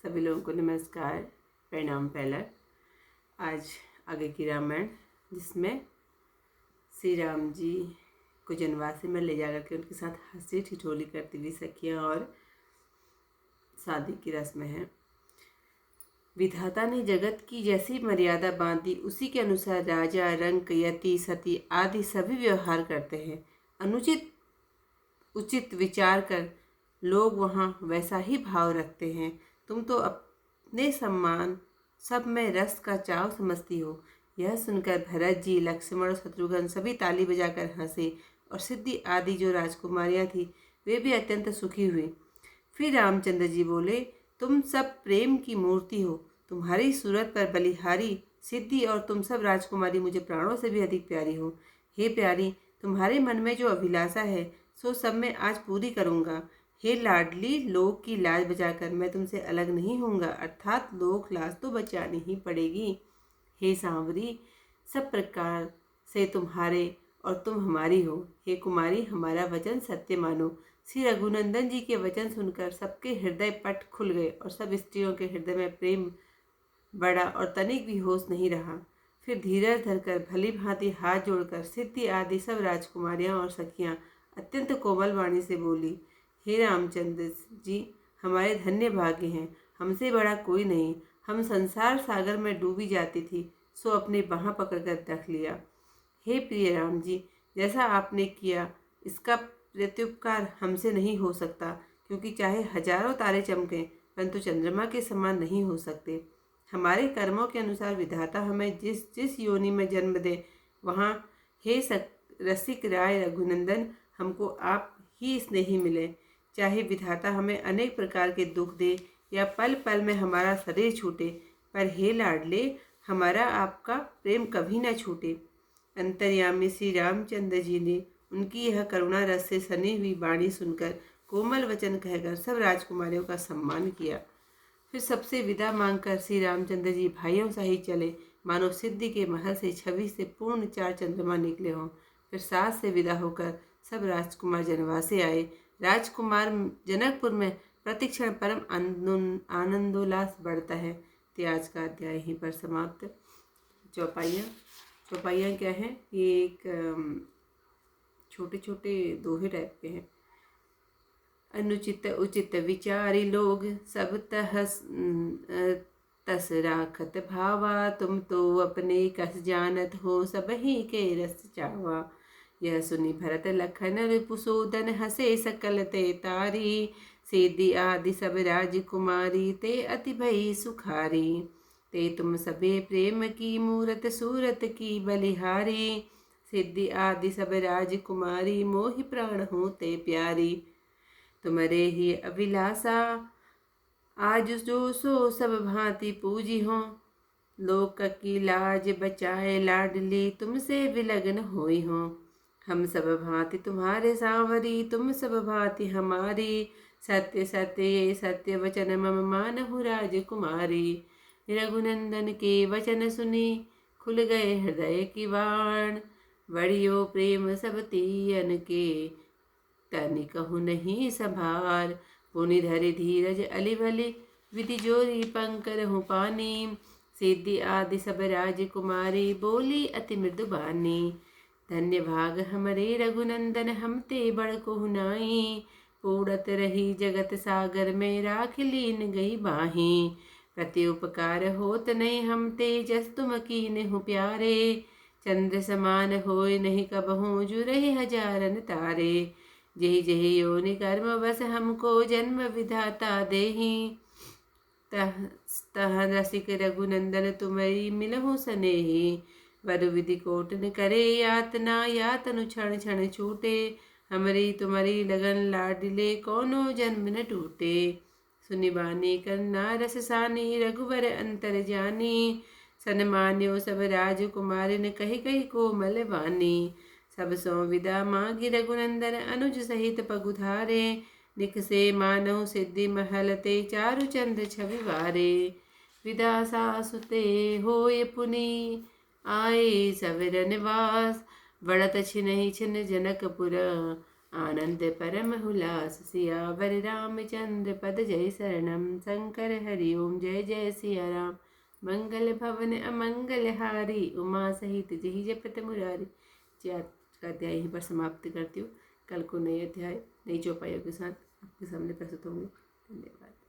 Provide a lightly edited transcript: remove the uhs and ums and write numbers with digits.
सभी लोगों को नमस्कार, प्रणाम पहला। आज आगे की रामायण, जिसमें श्री राम जी को जनवासी में ले जाकर के उनके साथ हंसी ठिठोली करती हुई सखियाँ और शादी की रस्म है। विधाता ने जगत की जैसी मर्यादा बांधी, उसी के अनुसार राजा, रंक, यति, सती आदि सभी व्यवहार करते हैं। अनुचित उचित विचार कर लोग वहाँ वैसा ही भाव रखते हैं। तुम तो अपने सम्मान सब में रस का चाव समझती हो। यह सुनकर भरत जी, लक्ष्मण और शत्रुघ्न सभी ताली बजाकर हंसे और सिद्धि आदि जो राजकुमारियां थी वे भी अत्यंत सुखी हुई। फिर रामचंद्र जी बोले, तुम सब प्रेम की मूर्ति हो। तुम्हारी सूरत पर बलिहारी सिद्धि और तुम सब राजकुमारी मुझे प्राणों से भी अधिक प्यारी हो। हे प्यारी, तुम्हारे मन में जो अभिलाषा है सो सब मैं आज पूरी करूँगा। हे लाडली, लोक की लाज बचाकर मैं तुमसे अलग नहीं होऊंगा, अर्थात लोक लाज तो बचानी ही पड़ेगी। हे सांवरी, सब प्रकार से तुम्हारे और तुम हमारी हो। हे कुमारी, हमारा वचन सत्य मानो। श्री रघुनंदन जी के वचन सुनकर सबके हृदय पट खुल गए और सब स्त्रियों के हृदय में प्रेम बढ़ा और तनिक भी होश नहीं रहा। फिर धीरज धरकर भली भांति हाथ जोड़कर सिद्धि आदि सब राजकुमारियां और सखियां अत्यंत कोमल वाणी से बोली, हे रामचंद्र जी, हमारे धन्य भाग्य हैं, हमसे बड़ा कोई नहीं। हम संसार सागर में डूबी जाती थी, सो अपने बाँह पकड़कर रख लिया। हे प्रिय राम जी, जैसा आपने किया इसका प्रत्युपकार हमसे नहीं हो सकता, क्योंकि चाहे हजारों तारे चमकें परंतु चंद्रमा के समान नहीं हो सकते। हमारे कर्मों के अनुसार विधाता हमें जिस जिस योनि में जन्म दे वहाँ हे रसिक राय रघुनंदन, हमको आप ही स्नेही मिले। चाहे विधाता हमें अनेक प्रकार के दुख दे या पल पल में हमारा शरीर छूटे, पर हे लाडले, हमारा आपका प्रेम कभी न छूटे। अंतर्यामी श्री रामचंद्र जी ने उनकी यह करुणा रस से सनी हुई वाणी सुनकर कोमल वचन कहकर सब राजकुमारियों का सम्मान किया। फिर सबसे विदा मांगकर श्री रामचंद्र जी भाइयों सहित चले, मानो सिद्धि के महल से छवि से पूर्ण 4 चंद्रमा निकले हों। फिर साथ से विदा होकर सब राजकुमार जनवासे आए। राजकुमार जनकपुर में प्रतिक्षण परम आनंदोल्लास बढ़ता है। तो आज का अध्याय यहीं पर समाप्त। चौपाइयाँ क्या हैं? ये एक छोटे छोटे दोहे टाइप के हैं। अनुचित उचित विचारी लोग सब तस राखत भावा, तुम तो अपने कस जानत हो सब ही के रस चावा। यह सुनी भरत लखन रिपुसूदन हसे सकल ते तारी, सिद्धि आदि सब राजकुमारी ते अति भई सुखारी। ते तुम सबे प्रेम की मूरत सूरत की बलिहारी, सिद्धि आदि सब राजकुमारी मोहि प्राण हो ते प्यारी। तुम्हारे ही अभिलाषा आज जो सो सब भांति पूजी हो, लोक की लाज बचाए लाडली तुमसे विलग्न होई हो। हम सब भांति तुम्हारे सांवरी, तुम सब भांति हमारी, सत्य सत्य ये सत्य वचन मम मानहु राजकुमारी। रघुनंदन के वचन सुनी खुल गए हृदय की वाण, बढ़ियो प्रेम सब तीयन के तनि कहु नहीं संभार। पुनि धरि धीरज अली भली विधि जोरी पंकर हूँ पानी, सिद्धि आदि सब राजकुमारी बोली अति मृदु बानी। धन्य भाग हमरे रघुनंदन, हम ते बड़ को नाई, पूरत रही जगत सागर में राख लीन गई बाही। प्रति उपकार होत नहीं हम ते, जस तुम कीन हूँ प्यारे, चंद्र समान होय नहीं कबहूँ जुरहि हजारन तारे। जही जही योनि कर्म बस हमको जन्म विधाता देही, तह रसिक रघुनंदन तुम्हारी मिलहु सनेही। वरु विधि कोटन करे यातना, यातनु क्षण क्षण छूटे, हमरी तुम्हारी लगन लाडले कोनो जन्म न टूटे। सुनि बानी करना रस सानी, रघुवर अंतर जानी, सन्मान्यो सब राजकुमारिन कही कही कोमल वानी। सब सो विदा मांगी रघुनंदन, अनुज सहित पगुधारे, निकसे मानव सिद्धि महल ते चारु चंद्र छवि वारे। विदा सासुते होय पुनि आए सविर निवास, बढ़त छिनहि छिन जनकपुर, आनंद परम हुलास सियावर रामचंद्र पद जय शरणम। शंकर हरि ओम जय जय सिया राम। मंगल भवन अमंगल हारी उमा सहित जहि जपत मुरारी। जी, आज का अध्याय यहीं पर समाप्त करती हूँ। कल को नए अध्याय नई चौपाइयों के साथ आपके सामने प्रस्तुत होंगे। धन्यवाद।